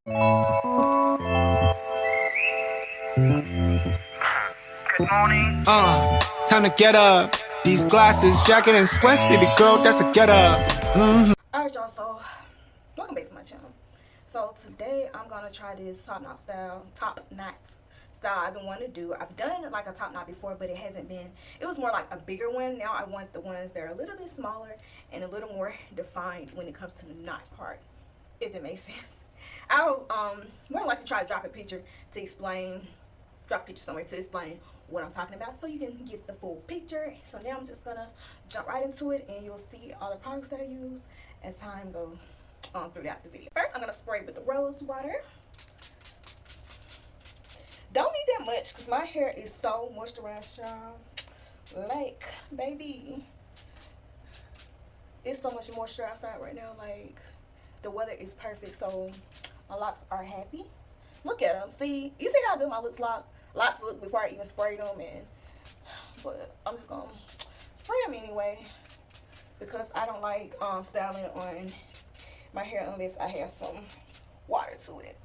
Good morning. Time to get up. These glasses, jacket, and sweats, baby girl, that's a get up. Alright, y'all, so welcome back to my channel. So today I'm gonna try this top knot style I've been wanting to do. I've done like a top knot before, but it was more like a bigger one. Now I want the ones that are a little bit smaller and a little more defined when it comes to the knot part, if it makes sense. I'll more like to try to drop a picture somewhere to explain what I'm talking about, so you can get the full picture. So now I'm just gonna jump right into it, and you'll see all the products that I use as time goes on throughout the video. First, I'm gonna spray with the rose water. Don't need that much because my hair is so moisturized, y'all. Like, baby, it's so much moisture outside right now. Like, the weather is perfect, so my locks are happy. Look at them. See, you see how good my locks look before I even sprayed them, but I'm just gonna spray them anyway because I don't like styling on my hair unless I have some water to it.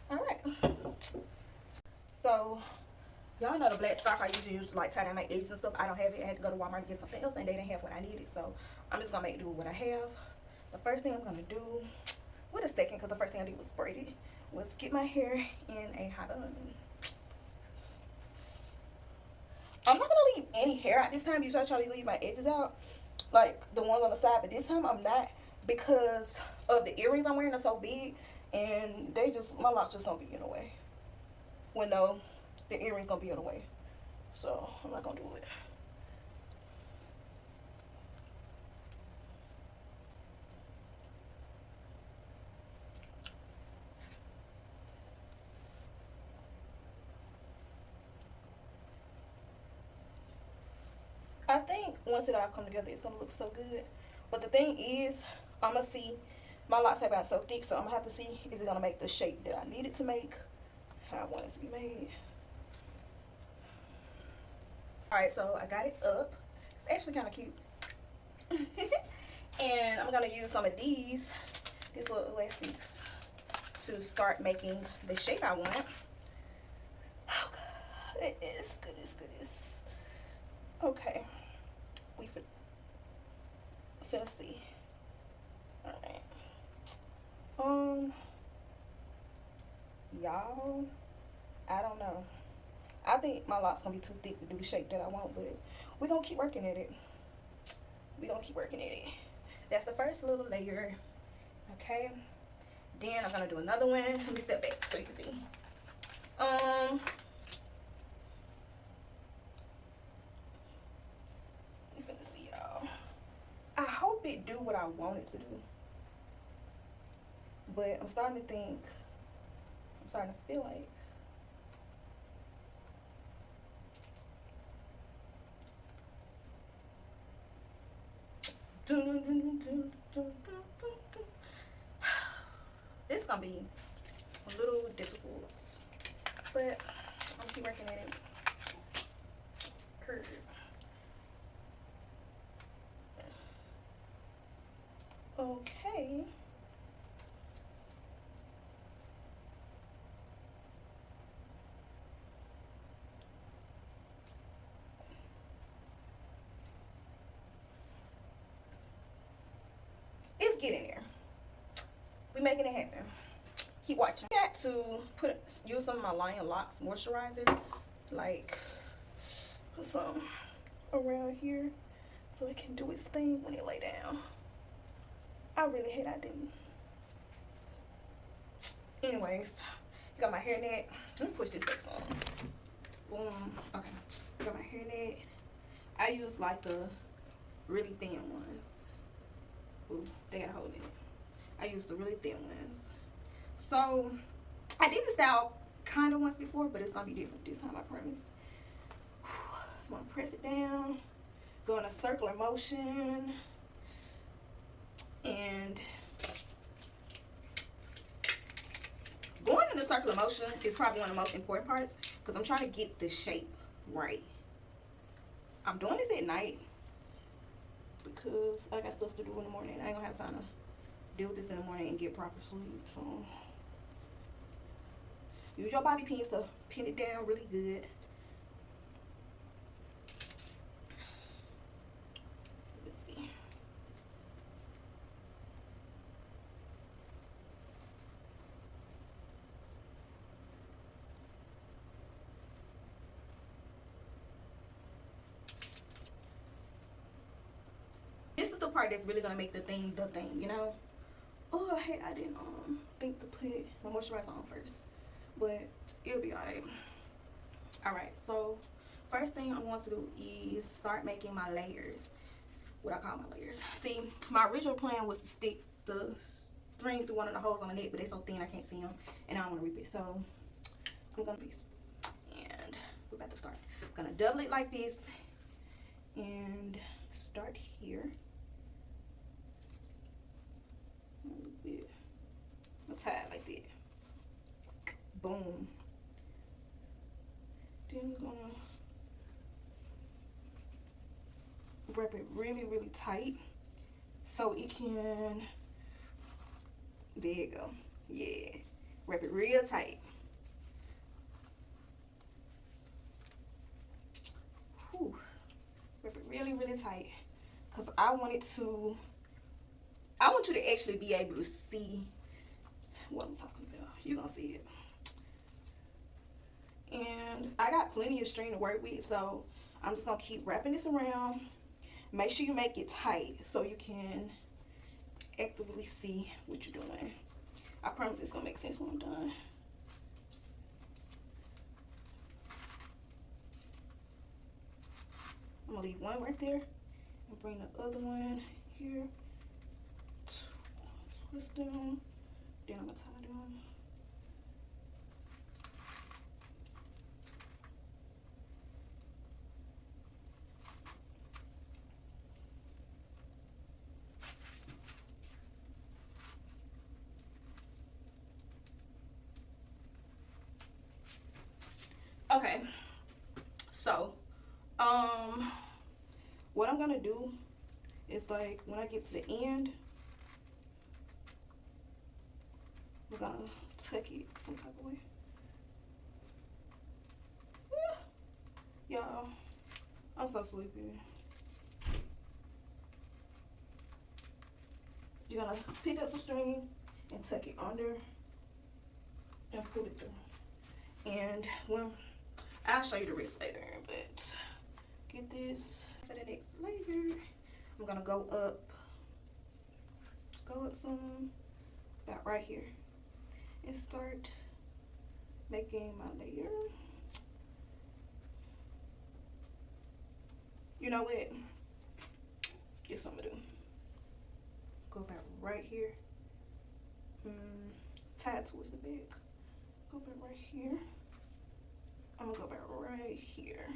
All right. So y'all know the black scarf I usually use to like tie down my edges and stuff. I don't have it. I had to go to Walmart to get something else, and they didn't have what I needed. So I'm just gonna make do with what I have. The first thing I'm gonna do, wait a second, because the first thing I did was spray it, was get my hair in a hot bun. I'm not gonna leave any hair out this time. Usually I try to leave my edges out, like the ones on the side, but this time I'm not because of the earrings I'm wearing are so big, and my locks just gonna be in the way. Well, no, the earrings gonna be in the way, so I'm not gonna do it. I think once it all come together, it's gonna look so good. But the thing is, I'm gonna see, my locks have gotten so thick, so I'm gonna have to see, is it gonna make the shape that I need it to make, how I want it to be made. Alright, so I got it up. It's actually kind of cute. And I'm gonna use some of these little elastics to start making the shape I want. Oh god, goodness. Okay, we finna see. Alright. Y'all, I don't know. I think my locks gonna be too thick to do the shape that I want, but we're gonna keep working at it. That's the first little layer. Okay. Then I'm gonna do another one. Let me step back so you can see. We finna see, y'all. I hope it do what I want it to do. But I'm starting to feel like it's gonna be a little difficult, but I'm keep working at it. Curve. Okay. It's getting there. We making it happen. Keep watching. I got to use some of my Lion Locs moisturizer, like put some around here so it can do its thing when it lay down. I really hate I didn't. Anyways, got my hairnet. Let me push this back on. Boom. Okay. Got my hairnet. I use like the really thin ones. Ooh, they got a hole in it. I use the really thin ones. So I did this style kind of once before, but it's gonna be different this time, I promise. I'm gonna press it down, go in a circular motion, and going in the circular motion is probably one of the most important parts because I'm trying to get the shape right. I'm doing this at night because I got stuff to do in the morning. I ain't gonna have time to deal with this in the morning and get proper sleep. So use your bobby pins to pin it down really good. Let's see. This is the part that's really gonna make the thing, you know? Oh, hey, I didn't think to put my moisturizer on first, but it'll be alright. Alright, so first thing I'm going to do is start making my layers. What I call my layers. See, my original plan was to stick the string through one of the holes on the neck, but they're so thin I can't see them, and I don't want to rip it. So I'm gonna be, and we're about to start. I'm gonna double it like this, and start here. A little bit. I'll tie it like that. Boom. Then we're gonna wrap it really, really tight so it can, there you go. Yeah. Wrap it real tight. Whew. Wrap it really, really tight. Because I want you to actually be able to see what I'm talking about. You're gonna see it. And I got plenty of string to work with, so I'm just gonna keep wrapping this around. Make sure you make it tight so you can actively see what you're doing. I promise it's gonna make sense when I'm done. I'm gonna leave one right there and bring the other one here. Twist down. Then I'm gonna tie down. Okay, so what I'm gonna do is, like, when I get to the end, we're gonna tuck it some type of way. Y'all, I'm so sleepy. You're gonna pick up some string and tuck it under and pull it through. And when I'll show you the rest later, but get this for the next layer. I'm gonna go up some, about right here, and start making my layer. You know what? Guess what I'm gonna do? Go about right here. Tie it towards the back. Go about right here. I'm gonna go about right here.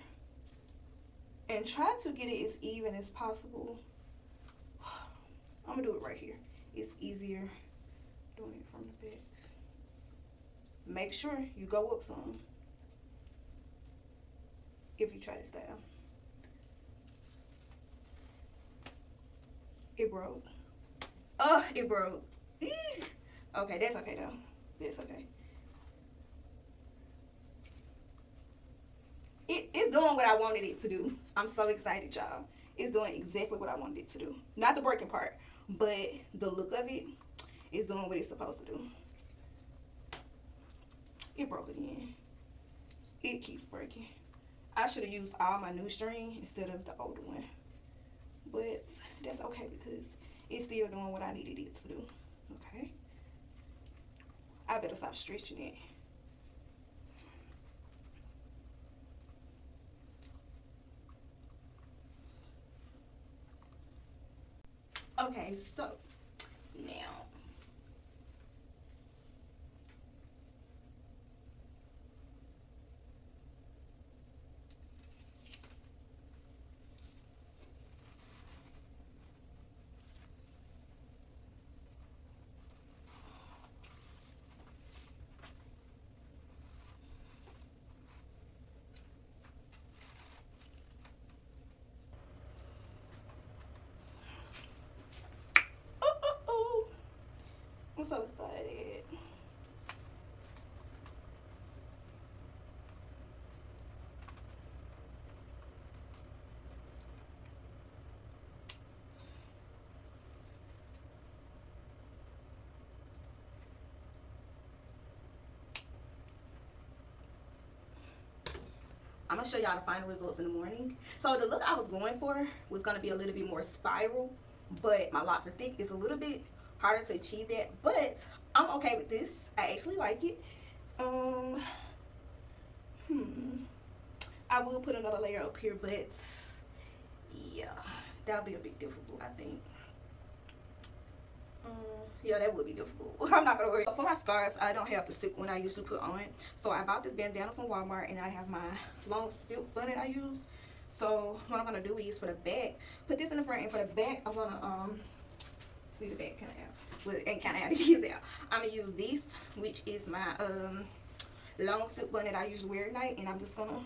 And try to get it as even as possible. I'm gonna do it right here. It's easier doing it from the back. Make sure you go up some if you try this style. It broke. Oh, it broke. Okay, that's okay though. That's okay. It's doing what I wanted it to do. I'm so excited, y'all. It's doing exactly what I wanted it to do. Not the breaking part, but the look of it is doing what it's supposed to do. It broke again. It keeps breaking. I should have used all my new string instead of the older one. But that's okay because it's still doing what I needed it to do. Okay. I better stop stretching it. Okay, so now so excited. I'm gonna show y'all the final results in the morning. So the look I was going for was gonna be a little bit more spiral, but my locks are thick. It's a little bit harder to achieve that, but I'm okay with this. I actually like it. I will put another layer up here, but yeah, that'll be a bit difficult, I think. Yeah, that would be difficult. I'm not gonna worry. For my scarves, I don't have the silk one I usually put on. So I bought this bandana from Walmart, and I have my long silk bonnet I use. So what I'm gonna do is for the back, put this in the front, and for the back, I'm gonna see the back kind of out. Well, and kind of how it is out. I'm gonna use this, which is my long silk bonnet I usually wear at night, and I'm just gonna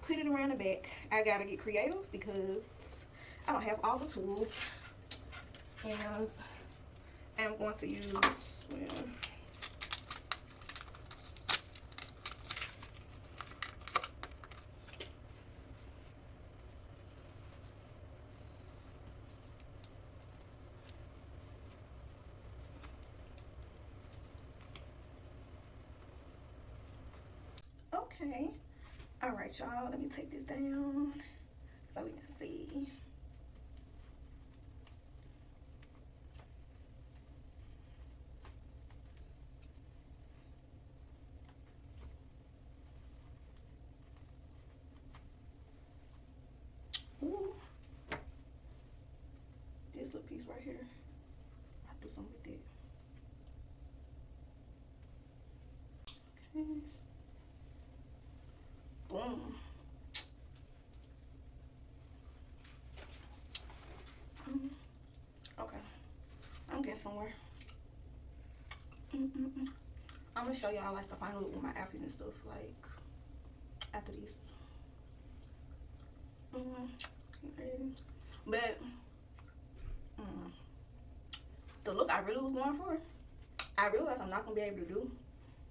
put it around the back. I gotta get creative because I don't have all the tools, and I'm going to use, well, okay. All right, y'all, let me take this down so we can see. Ooh. This little piece right here, I'll do something with it. Okay. Boom. Okay, I'm getting somewhere. I'm gonna show y'all like the final look with my outfit and stuff, like after this. But the look I really was going for, I realized I'm not gonna be able to do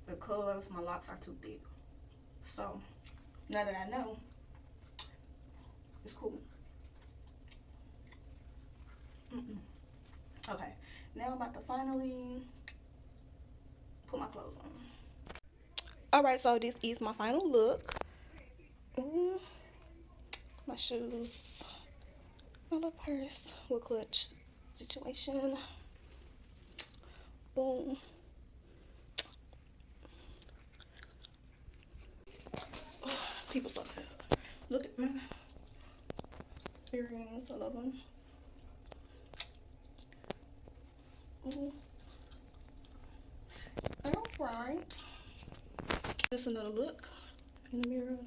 because my locks are too thick. So now that I know, it's cool. Okay, now I'm about to finally put my clothes on. All right, so this is my final look. My shoes, my little purse, little clutch situation. Boom. People so good. Look at my earrings, I love them. All right. Just another look in the mirror.